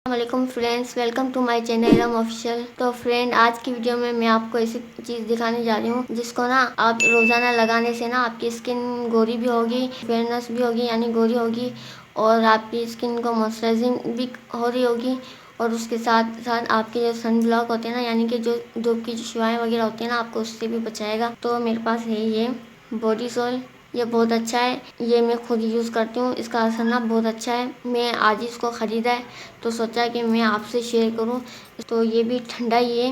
वालेकुम friends, welcome to my channel Iram official. तो friend, आज की वीडियो में मैं आपको ऐसी चीज़ दिखाने जा रही हूँ जिसको ना आप रोज़ाना लगाने से ना आपकी स्किन गोरी भी होगी, फेयरनेस भी होगी यानी गोरी होगी, और आपकी स्किन को मॉइस्चराइजिंग भी हो रही होगी। और उसके साथ साथ आपके जो सन ब्लॉक होते हैं ना, यानी कि जो धूप की शुआएँ वगैरह होती हैं ना, आपको उससे भी बचाएगा। तो मेरे पास है ये बॉडी सोल। ये बहुत अच्छा है, ये मैं खुद यूज़ करती हूँ। इसका असर ना बहुत अच्छा है। मैं आज ही इसको ख़रीदा है तो सोचा कि मैं आपसे शेयर करूँ। तो ये भी ठंडा ही है,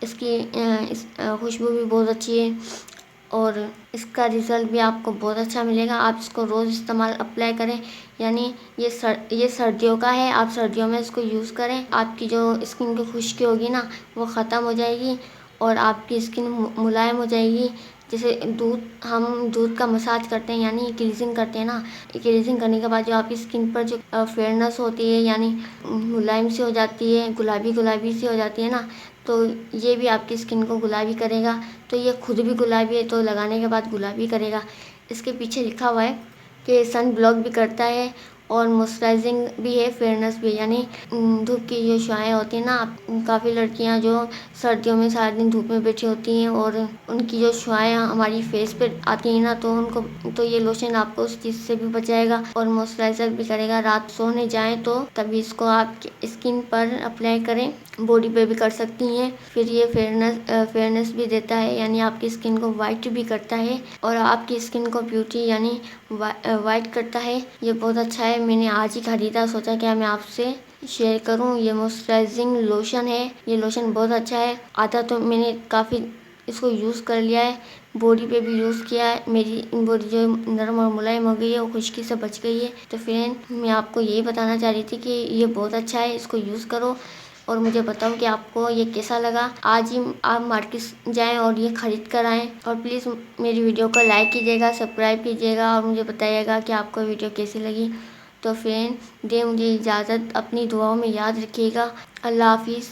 इसकी खुशबू भी बहुत अच्छी है और इसका रिज़ल्ट भी आपको बहुत अच्छा मिलेगा। आप इसको रोज़ इस्तेमाल अप्लाई करें, यानी ये सर्दियों का है, आप सर्दियों में इसको यूज़ करें। आपकी जो स्किन की खुश्की होगी ना, वो ख़त्म हो जाएगी और आपकी स्किन मुलायम हो जाएगी। जैसे हम दूध का मसाज करते हैं यानी क्लीजिंग करते हैं ना, क्लीजिंग करने के बाद जो आपकी स्किन पर जो फेयरनेस होती है यानी मुलायम सी हो जाती है, गुलाबी गुलाबी सी हो जाती है ना, तो ये भी आपकी स्किन को गुलाबी करेगा। तो ये खुद भी गुलाबी है तो लगाने के बाद गुलाबी करेगा। इसके पीछे लिखा हुआ है कि सन ब्लॉक भी करता है और मॉइस्चराइजिंग भी है, फेयरनेस भी, यानी धूप की जो छाएँ होती हैं ना, काफ़ी लड़कियां जो सर्दियों में सारा दिन धूप में बैठी होती हैं और उनकी जो छाएँ हमारी फेस पे आती हैं ना, तो ये लोशन आपको उस चीज़ से भी बचाएगा और मॉइस्चराइज़र भी करेगा। रात सोने जाएं तो तभी इसको आप स्किन पर अप्लाई करें, बॉडी पे भी कर सकती हैं। फिर ये फेयरनेस भी देता है, यानी आपकी स्किन को वाइट भी करता है और आपकी स्किन को ब्यूटी यानी वाइट करता है। ये बहुत अच्छा है, मैंने आज ही खरीदा, सोचा क्या मैं आपसे शेयर करूं। ये मॉइस्चराइजिंग लोशन है, ये लोशन बहुत अच्छा है। आधा तो मैंने काफ़ी इसको यूज़ कर लिया है, बॉडी पे भी यूज़ किया है। मेरी बॉडी जो नरम और मुलायम हो गई है, वो खुश्की से बच गई है। तो फ्रेंड, मैं आपको यही बताना चाह रही थी कि ये बहुत अच्छा है, इसको यूज़ करो और मुझे बताओ कि आपको ये कैसा लगा। आज ही आप मार्केट जाएं और ये ख़रीद कर आएँ और प्लीज़ मेरी वीडियो को लाइक कीजिएगा, सब्सक्राइब कीजिएगा और मुझे बताइएगा कि आपको वीडियो कैसी लगी। तो फ्रेंड, दे मुझे इजाज़त, अपनी दुआओं में याद रखिएगा। अल्लाह हाफिज़।